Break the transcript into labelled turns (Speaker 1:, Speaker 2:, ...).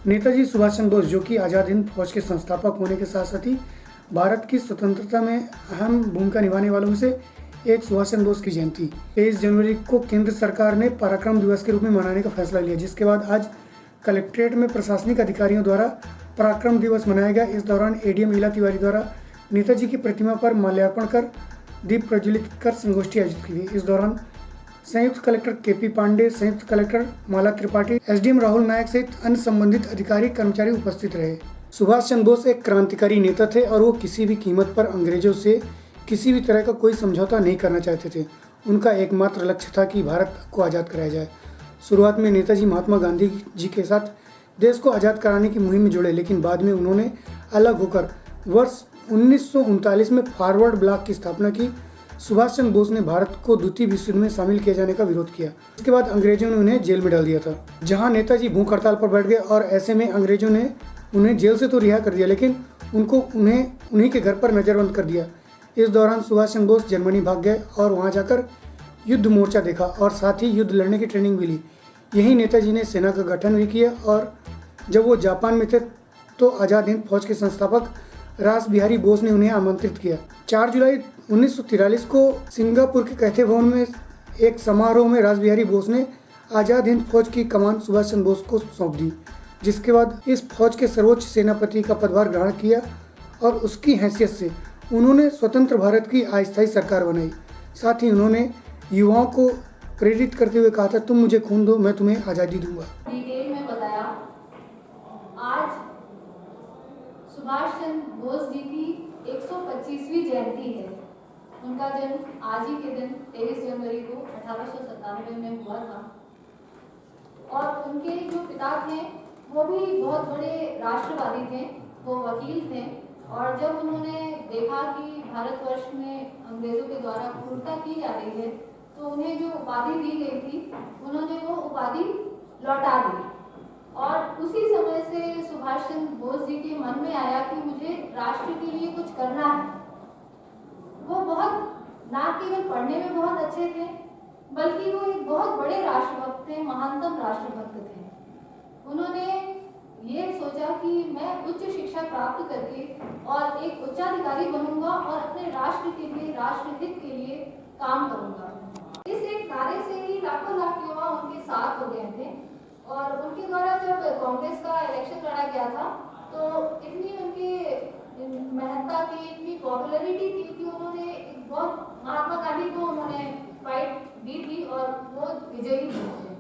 Speaker 1: नेताजी सुभाष चंद्र बोस, जो कि आज़ाद हिंद फौज के संस्थापक होने के साथ साथ ही भारत की स्वतंत्रता में अहम भूमिका निभाने वालों में से एक सुभाष चंद्र बोस की जयंती 23 जनवरी को केंद्र सरकार ने पराक्रम दिवस के रूप में मनाने का फैसला लिया, जिसके बाद आज कलेक्ट्रेट में प्रशासनिक अधिकारियों द्वारा पराक्रम दिवस मनाया गया। इस दौरान एडीएम ईला तिवारी द्वारा नेताजी की प्रतिमा पर माल्यार्पण कर दीप प्रज्वलित कर संगोष्ठी आयोजित की गई। इस दौरान संयुक्त कलेक्टर केपी पांडे, संयुक्त कलेक्टर माला त्रिपाठी, एसडीएम राहुल नायक सहित अन्य संबंधित अधिकारी कर्मचारी उपस्थित रहे। सुभाष चंद्र बोस एक क्रांतिकारी नेता थे और वो किसी भी कीमत पर अंग्रेजों से किसी भी तरह का कोई समझौता नहीं करना चाहते थे। उनका एकमात्र लक्ष्य था कि भारत को आज़ाद कराया जाए। शुरुआत में नेताजी महात्मा गांधी जी के साथ देश को आज़ाद कराने की मुहिम में जुड़े, लेकिन बाद में उन्होंने अलग होकर वर्ष 1939 में फॉरवर्ड ब्लॉक की स्थापना की। सुभाष चंद्र बोस ने भारत को द्वितीय विश्व युद्ध में शामिल किए जाने का विरोध किया। इसके बाद अंग्रेजों ने उन्हें जेल में डाल दिया था, जहां नेताजी भूख हड़ताल पर बैठ गए और ऐसे में अंग्रेजों ने उन्हें जेल से तो रिहा कर दिया, लेकिन उन्हें उन्हीं के घर पर नजरबंद कर दिया। इस दौरान सुभाष चंद्र बोस जर्मनी भाग गए और वहां जाकर युद्ध मोर्चा देखा और साथ ही युद्ध लड़ने की ट्रेनिंग भी ली। यही नेताजी ने सेना का गठन भी किया और जब वो जापान में थे तो आज़ाद हिंद फौज के संस्थापक रास बिहारी बोस ने उन्हें आमंत्रित किया। 4 जुलाई 1943 को सिंगापुर के कैथे भवन में एक समारोह में रास बिहारी बोस ने आज़ाद हिंद फौज की कमान सुभाष चंद्र बोस को सौंप दी, जिसके बाद इस फौज के सर्वोच्च सेनापति का पदभार ग्रहण किया और उसकी हैसियत से उन्होंने स्वतंत्र भारत की अस्थायी सरकार बनाई। साथ ही उन्होंने युवाओं को प्रेरित करते हुए कहा था, तुम मुझे खून दो, मैं तुम्हें आज़ादी दूंगा।
Speaker 2: डिटेल में बताया। आज सुभाष चंद्र बोस जी की 125वीं जयंती है। उनका जन्म आज ही के दिन 23 जनवरी को 1897 में हुआ था और उनके जो पिता थे वो भी बहुत बड़े राष्ट्रवादी थे, वो वकील थे। और जब उन्होंने देखा कि भारतवर्ष में अंग्रेजों के द्वारा क्रूरता की जा रही है तो उन्हें जो उपाधि दी गई थी उन्होंने वो उपाधि लौटा दी। और उसी समय से सुभाष चंद्र बोस जी के मन में आया कि मुझे राष्ट्र के लिए कुछ करना है। वो बहुत ना केवल पढ़ने में बहुत अच्छे थे बल्कि वो एक बहुत बड़े राष्ट्रभक्त थे, महानतम राष्ट्रभक्त थे। उन्होंने ये सोचा कि मैं उच्च शिक्षा प्राप्त करके और एक उच्चाधिकारी बनूंगा और अपने राष्ट्र के लिए, राष्ट्रहित के लिए काम करूंगा। इस एक कार्य से ही लाखों लाख युवा उनके साथ हो गए थे और उनके द्वारा जब कांग्रेस का इलेक्शन लड़ा गया था तो इतनी उनकी महत्ता थी, इतनी पॉपुलैरिटी थी कि उन्होंने बहुत महात्मा गांधी को उन्होंने फाइट दी थी और वो विजयी थे।